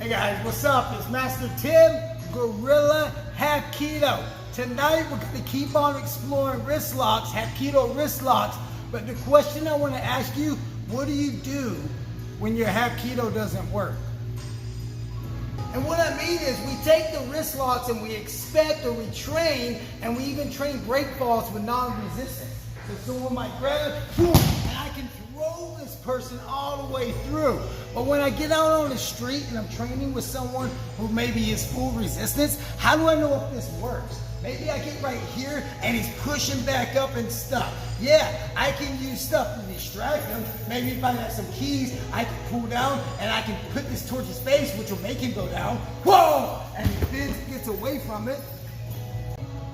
Hey guys, what's up? It's Master Tim, Guerrilla Hapkido. Tonight we're going to keep on exploring wrist locks, Hapkido wrist locks. But the question I want to ask you, what do you do when your Hapkido doesn't work? And what I mean is we take the wrist locks and we expect or we train, and we even train break falls with non-resistance. So someone might grab, boom, and I can throw this person all the way through. But when I get out on the street and I'm training with someone who maybe is full resistance, how do I know if this works? Maybe I get right here and he's pushing back up and stuff. Yeah, I can use stuff to distract him. Maybe if I have some keys, I can pull down and I can put this towards his face, which will make him go down. Whoa! And he bends, gets away from it.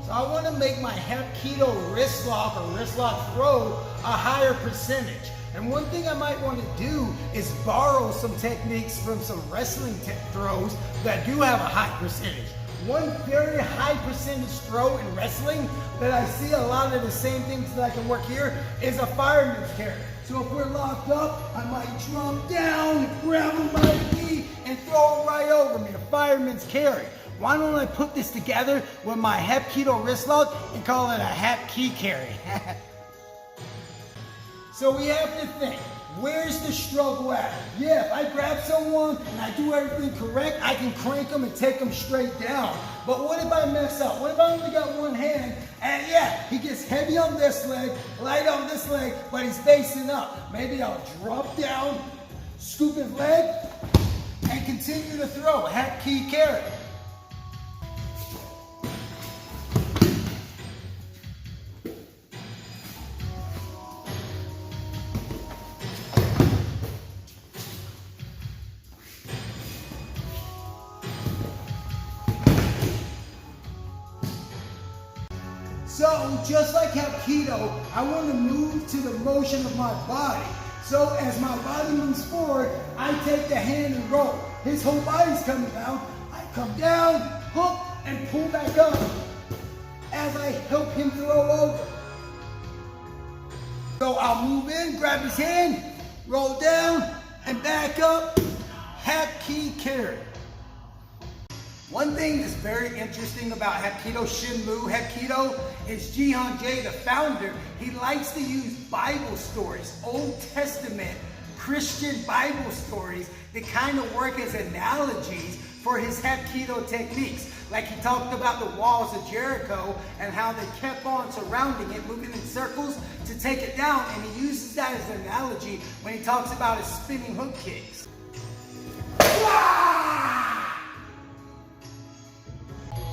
So I want to make my Hapkido wrist lock or wrist lock throw a higher percentage. And one thing I might want to do is borrow some techniques from some wrestling throws that do have a high percentage. One very high percentage throw in wrestling that I see a lot of the same things that I can work here is a fireman's carry. So if we're locked up, I might drop down, grab him by the knee, and throw him right over me, a fireman's carry. Why don't I put this together with my Hapkido wrist lock and call it a HAPKI carry? So we have to think, where's the struggle at? Yeah, if I grab someone and I do everything correct, I can crank them and take them straight down. But what if I mess up? What if I only got one hand and yeah, he gets heavy on this leg, light on this leg, but he's facing up? Maybe I'll drop down, scoop his leg, and continue to throw. HAPKI carry. So, just like Hapkido, I want to move to the motion of my body. So, as my body moves forward, I take the hand and roll. His whole body's coming down. I come down, hook, and pull back up as I help him throw over. So, I'll move in, grab his hand, roll down, and back up. HAPKI carry. One thing that's very interesting about Hapkido, Shinmu Hapkido, is Jihan Jay, the founder. He likes to use Bible stories, Old Testament Christian Bible stories that kind of work as analogies for his Hapkido techniques. Like he talked about the walls of Jericho and how they kept on surrounding it, moving in circles to take it down. And he uses that as an analogy when he talks about his spinning hook kicks.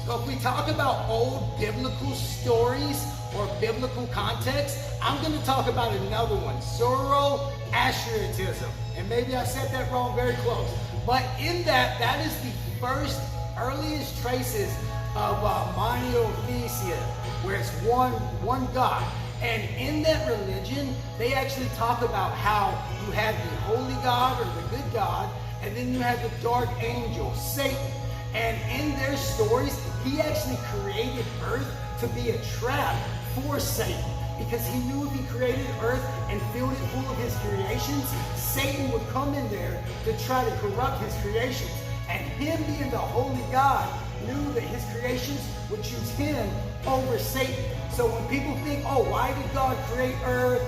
So if we talk about old biblical stories or biblical context, I'm going to talk about another one, Zoroastrianism. And maybe I said that wrong, very close. But in that is the first, earliest traces of monotheism, where it's one God. And in that religion, they actually talk about how you have the holy God or the good God, and then you have the dark angel, Satan. And in their stories, he actually created Earth to be a trap for Satan, because he knew if he created Earth and filled it full of his creations, Satan would come in there to try to corrupt his creations. And him being the holy God knew that his creations would choose him over Satan. So when people think, oh, why did God create Earth,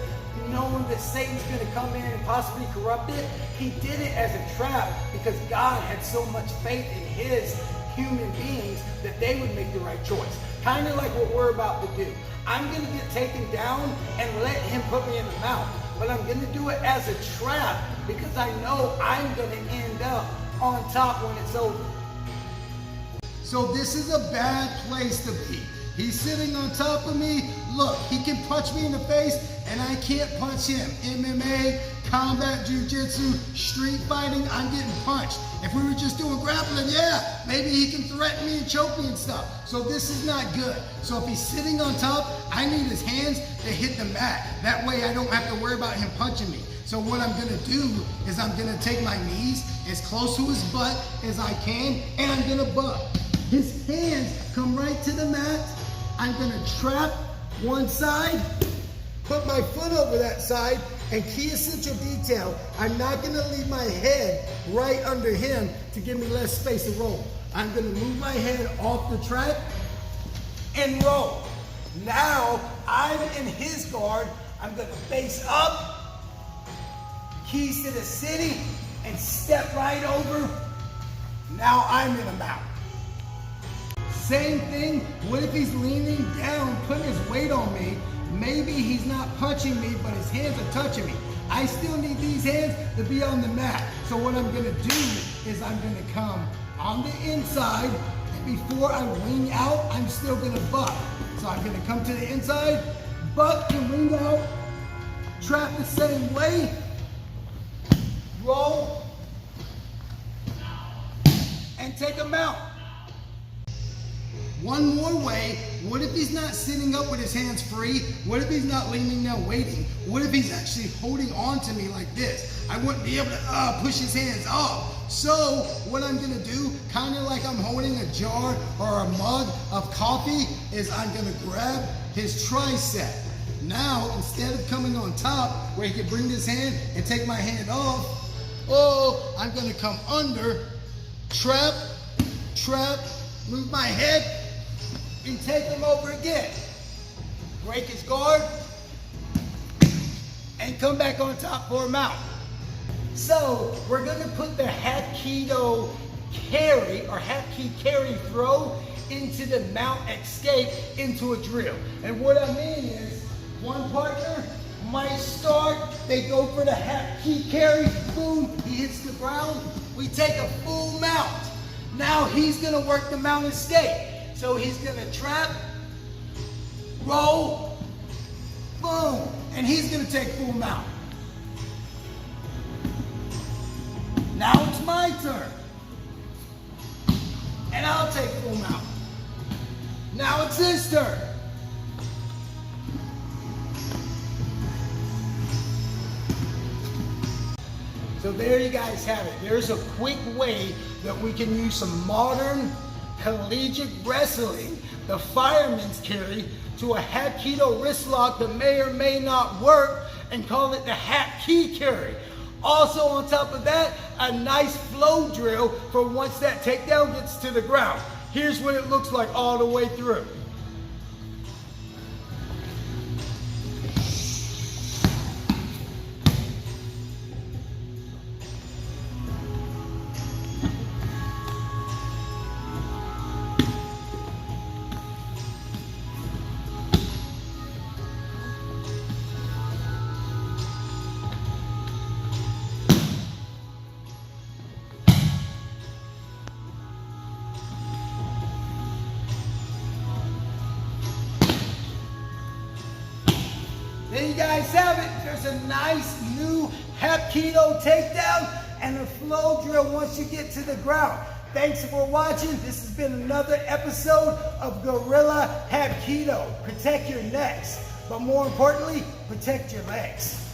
knowing that Satan's going to come in and possibly corrupt it? He did it as a trap because God had so much faith in his human beings that they would make the right choice. Kind of like what we're about to do. I'm going to get taken down and let him put me in the mouth. But I'm going to do it as a trap because I know I'm going to end up on top when it's over. So this is a bad place to be. He's sitting on top of me. Look, he can punch me in the face and I can't punch him. MMA, combat, jiu-jitsu, street fighting, I'm getting punched. If we were just doing grappling, yeah, maybe he can threaten me and choke me and stuff. So this is not good. So if he's sitting on top, I need his hands to hit the mat. That way I don't have to worry about him punching me. So what I'm gonna do is I'm gonna take my knees as close to his butt as I can, and I'm gonna buck. His hands come right to the mat. I'm gonna trap one side, put my foot over that side, and key essential detail, I'm not gonna leave my head right under him to give me less space to roll. I'm gonna move my head off the track and roll. Now I'm in his guard. I'm gonna face up, keys to the city, and step right over. Now I'm in a mount. Same thing, what if he's leaning down, putting his weight on me? Maybe he's not punching me, but his hands are touching me. I still need these hands to be on the mat. So what I'm gonna do is I'm gonna come on the inside, and before I wing out, I'm still gonna buck. So I'm gonna come to the inside, buck and wing out, trap the same way, roll, and take him out. One more way, what if he's not sitting up with his hands free? What if he's not leaning down waiting? What if he's actually holding on to me like this? I wouldn't be able to push his hands off. So what I'm gonna do, kind of like I'm holding a jar or a mug of coffee, is I'm gonna grab his tricep. Now, instead of coming on top, where he can bring this hand and take my hand off, I'm gonna come under, trap, move my head, and take him over again. Break his guard, and come back on top for a mount. So, we're gonna put the Hapkido carry, or Hapki carry throw, into the mount escape into a drill. And what I mean is, one partner might start, they go for the Hapki carry, boom, he hits the ground, we take a full mount. Now he's gonna work the mount escape. So he's gonna trap, roll, boom, and he's gonna take full mount. Now it's my turn. And I'll take full mount. Now it's his turn. So there you guys have it. There's a quick way that we can use some modern collegiate wrestling, the fireman's carry, to a Hapkido wrist lock that may or may not work, and call it the Hapki carry. Also on top of that, a nice flow drill for once that takedown gets to the ground. Here's what it looks like all the way through. There you guys have it. There's a nice new Hapkido takedown and a flow drill once you get to the ground. Thanks for watching. This has been another episode of Guerrilla Hapkido. Protect your necks, but more importantly, protect your legs.